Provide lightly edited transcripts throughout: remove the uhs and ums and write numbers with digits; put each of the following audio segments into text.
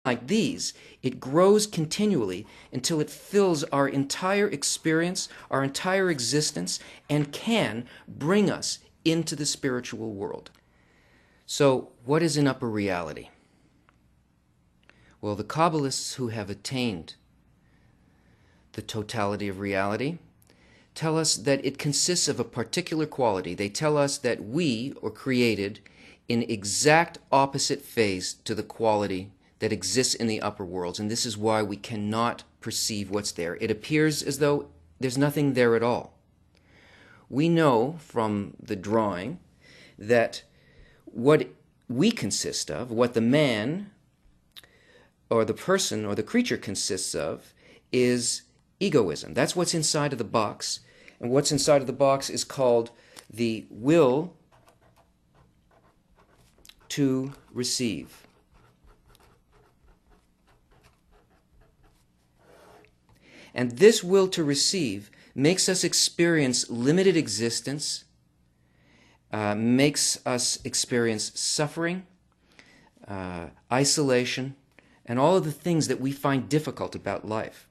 like these, it grows continually until it fills our entire experience, our entire existence, and can bring us into the spiritual world. So, what is an upper reality? Well, the Kabbalists who have attained the totality of reality tell us that it consists of a particular quality. They tell us that we are created in exact opposite phase to the quality that exists in the upper worlds, and this is why we cannot perceive what's there. It appears as though there's nothing there at all. We know from the drawing that what we consist of, what the man or the person or the creature consists of, is egoism. That's what's inside of the box. And what's inside of the box is called the will to receive. And this will to receive makes us experience limited existence, makes us experience suffering, isolation, and all of the things that we find difficult about life.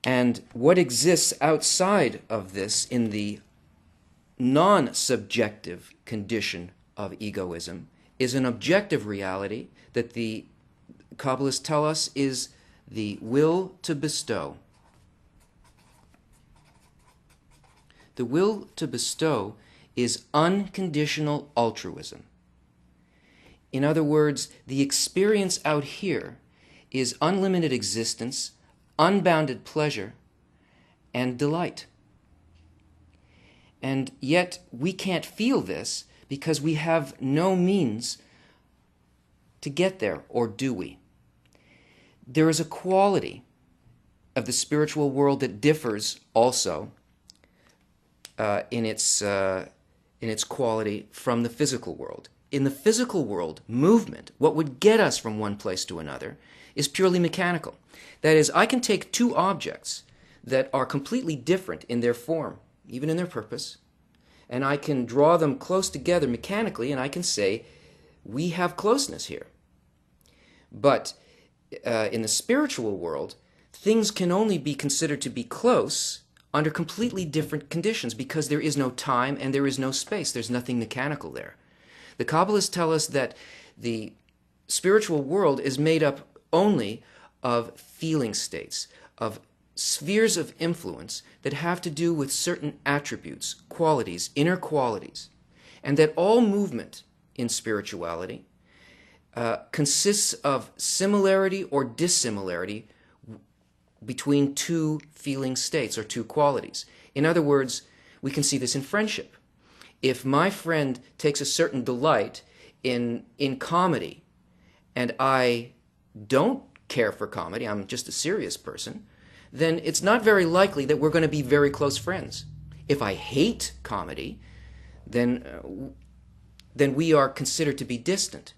And what exists outside of this in the non-subjective condition of egoism is an objective reality that the Kabbalists tell us is the will to bestow. The will to bestow is unconditional altruism. In other words, the experience out here is unlimited existence, unbounded pleasure, and delight. And yet we can't feel this because we have no means to get there, or do we? There is a quality of the spiritual world that differs also in its quality from the physical world. In the physical world, movement, what would get us from one place to another, is purely mechanical. That is, I can take two objects that are completely different in their form, even in their purpose, and I can draw them close together mechanically, and I can say, we have closeness here. But in the spiritual world, things can only be considered to be close under completely different conditions because there is no time and there is no space. There's nothing mechanical there. The Kabbalists tell us that the spiritual world is made up only of feeling states, of spheres of influence that have to do with certain attributes, qualities, inner qualities, and that all movement in spirituality consists of similarity or dissimilarity between two feeling states or two qualities. In other words, we can see this in friendship. If my friend takes a certain delight in comedy and I don't care for comedy, I'm just a serious person, then it's not very likely that we're going to be very close friends. If I hate comedy, then we are considered to be distant.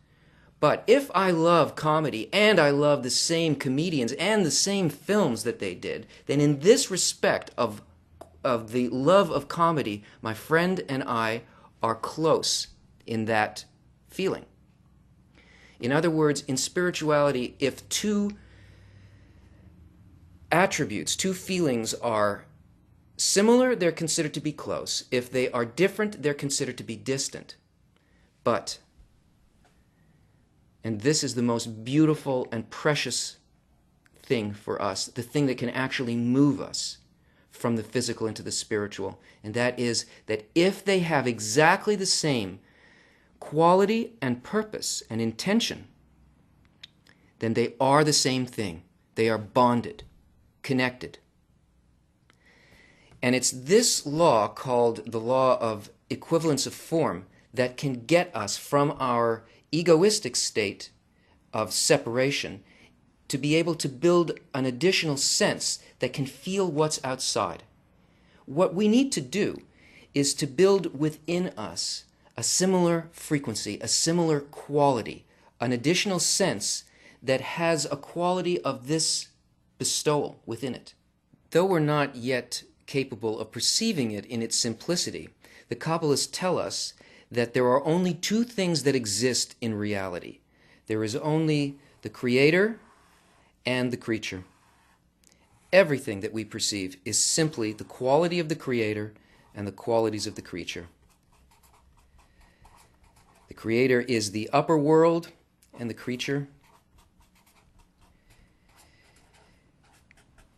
But if I love comedy and I love the same comedians and the same films that they did, then in this respect of the love of comedy, my friend and I are close in that feeling. In other words, in spirituality, if two attributes, two feelings are similar, they're considered to be close. If they are different, they're considered to be distant. But, and this is the most beautiful and precious thing for us, the thing that can actually move us from the physical into the spiritual, and that is that if they have exactly the same quality and purpose and intention, then they are the same thing. They are bonded, connected. And it's this law called the law of equivalence of form that can get us from our egoistic state of separation to be able to build an additional sense that can feel what's outside. What we need to do is to build within us a similar frequency, a similar quality, an additional sense that has a quality of this bestowal within it. Though we're not yet capable of perceiving it in its simplicity, the Kabbalists tell us that there are only two things that exist in reality. There is only the Creator and the creature. Everything that we perceive is simply the quality of the Creator and the qualities of the creature. The Creator is the upper world, and the creature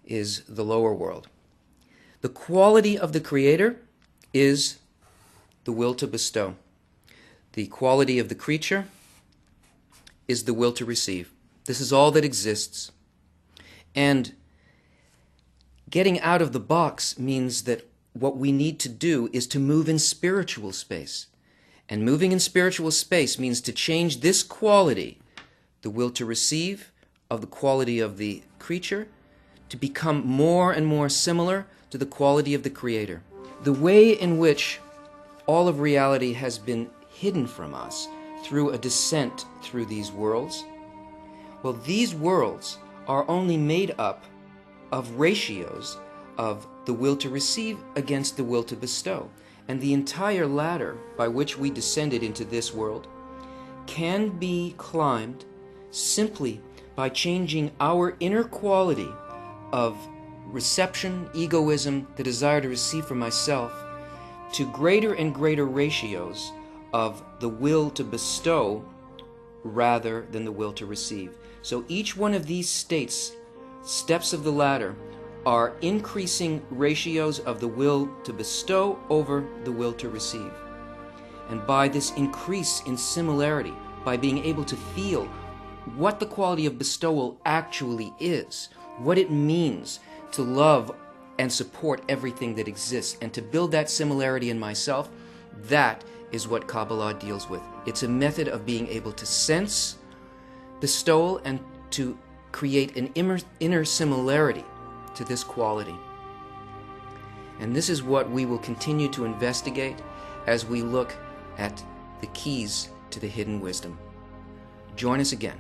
is the lower world. The quality of the Creator is the will to bestow. The quality of the creature is the will to receive. This is all that exists. And getting out of the box means that what we need to do is to move in spiritual space. And moving in spiritual space means to change this quality, the will to receive, of the quality of the creature, to become more and more similar to the quality of the Creator. The way in which all of reality has been hidden from us through a descent through these worlds, well, these worlds are only made up of ratios of the will to receive against the will to bestow. And the entire ladder by which we descended into this world can be climbed simply by changing our inner quality of reception, egoism, the desire to receive from myself, to greater and greater ratios of the will to bestow rather than the will to receive. So each one of these steps of the ladder, are increasing ratios of the will to bestow over the will to receive. And by this increase in similarity, by being able to feel what the quality of bestowal actually is, what it means to love and support everything that exists, and to build that similarity in myself, that is what Kabbala deals with. It's a method of being able to sense bestowal and to create an inner similarity to this quality. And this is what we will continue to investigate as we look at the keys to the hidden wisdom. Join us again.